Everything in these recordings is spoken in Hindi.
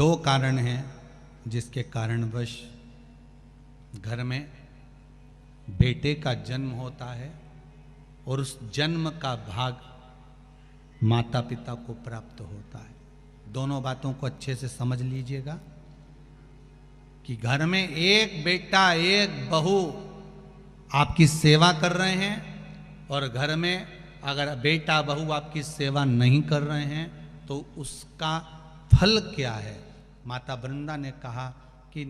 दो कारण हैं जिसके कारणवश घर में बेटे का जन्म होता है और उस जन्म का भाग माता पिता को प्राप्त होता है। दोनों बातों को अच्छे से समझ लीजिएगा कि घर में एक बेटा एक बहू आपकी सेवा कर रहे हैं और घर में अगर बेटा बहू आपकी सेवा नहीं कर रहे हैं तो उसका फल क्या है। माता वृंदा ने कहा कि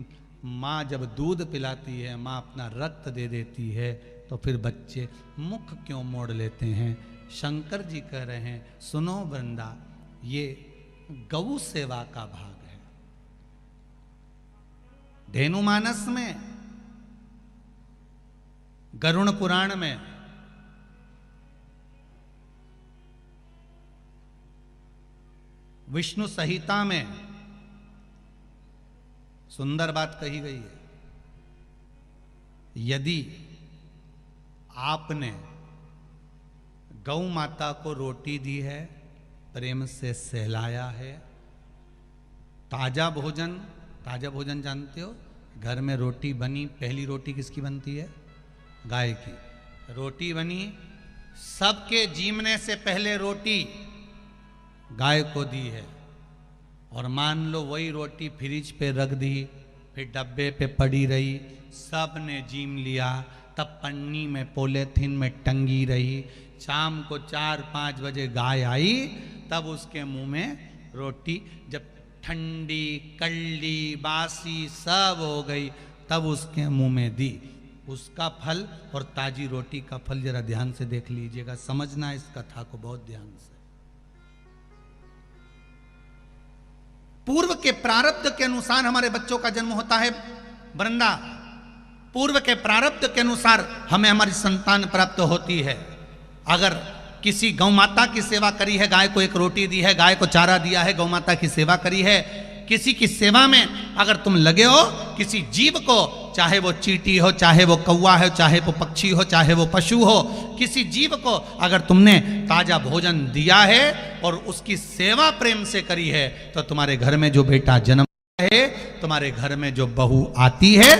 माँ जब दूध पिलाती है, माँ अपना रक्त दे देती है, तो फिर बच्चे मुख क्यों मोड़ लेते हैं। शंकर जी कह रहे हैं सुनो वृंदा, ये गौ सेवा का भाग है। धेनुमानस में, गरुड़ पुराण में विष्णु संहिता में सुंदर बात कही गई है। यदि आपने गौ माता को रोटी दी है, प्रेम से सहलाया है, ताजा भोजन जानते हो, घर में रोटी बनी, पहली रोटी किसकी बनती है? गाय की। रोटी बनी, सबके जीमने से पहले रोटी गाय को दी है और मान लो वही रोटी फ्रिज पे रख दी, फिर डब्बे पे पड़ी रही, सब ने जीम लिया, तब पन्नी में पॉलीथिन में टंगी रही। शाम को 4-5 बजे गाय आई, तब उसके मुंह में रोटी जब ठंडी कल्ली बासी सब हो गई, तब उसके मुंह में दी। उसका फल और ताजी रोटी का फल जरा ध्यान से देख लीजिएगा, समझना इस कथा को बहुत ध्यान से। पूर्व के प्रारब्ध के अनुसार हमारे बच्चों का जन्म होता है वृंदा, पूर्व के प्रारब्ध के अनुसार हमें हमारी संतान प्राप्त होती है। अगर किसी गौ माता की सेवा करी है, गाय को एक रोटी दी है, गाय को चारा दिया है, गौ माता की सेवा करी है, किसी की सेवा में अगर तुम लगे हो, किसी जीव को, चाहे वो चींटी हो, चाहे वो कौवा हो, चाहे वो पक्षी हो, चाहे वो पशु हो, किसी जीव को अगर तुमने ताजा भोजन दिया है और उसकी सेवा प्रेम से करी है, तो तुम्हारे घर में जो बेटा जन्म है, तुम्हारे घर में जो बहू आती है,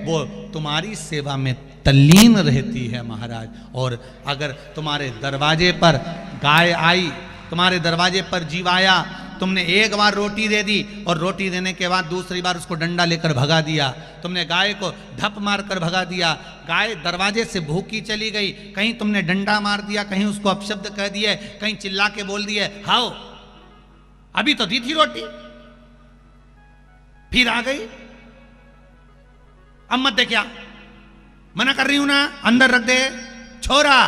वो तुम्हारी सेवा में तल्लीन रहती है महाराज। और अगर तुम्हारे दरवाजे पर गाय आई, तुम्हारे दरवाजे पर जीव आया, तुमने एक बार रोटी दे दी और रोटी देने के बाद दूसरी बार उसको डंडा लेकर भगा दिया, तुमने गाय को धप मार कर भगा दिया, गाय दरवाजे से भूखी चली गई, कहीं तुमने डंडा मार दिया, कहीं उसको अपशब्द कह दिए, कहीं चिल्ला के बोल दिए हाओ, अभी तो दी थी रोटी, फिर आ गई, अब मत दे, क्या मना कर रही हूं ना, अंदर रख दे छोरा,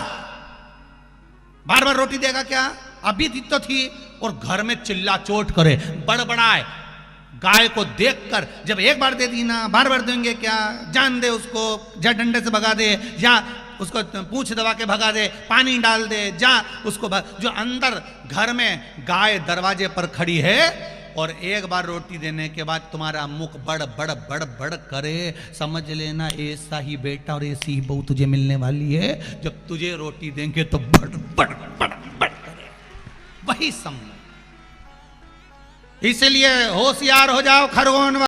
बार बार रोटी देगा क्या, अभी दी तो थी। और घर में चिल्ला चोट करे, बड़बड़ाए, गाय को देखकर जब एक बार दे दी ना, बार बार देंगे क्या, जान दे उसको, या डंडे से भगा दे, या उसको पूंछ दबा के भगा दे, पानी डाल दे, जा उसको जो अंदर घर में गाय दरवाजे पर खड़ी है और एक बार रोटी देने के बाद तुम्हारा मुख बड़ बड़ बड़ बड़ करे, समझ लेना ऐसा ही बेटा और ऐसी ही बहू तुझे मिलने वाली है। जब तुझे रोटी देंगे तो बड़ बड़ बड़ बड़ करे, वही समझ। इसलिए होशियार हो जाओ खरगोन।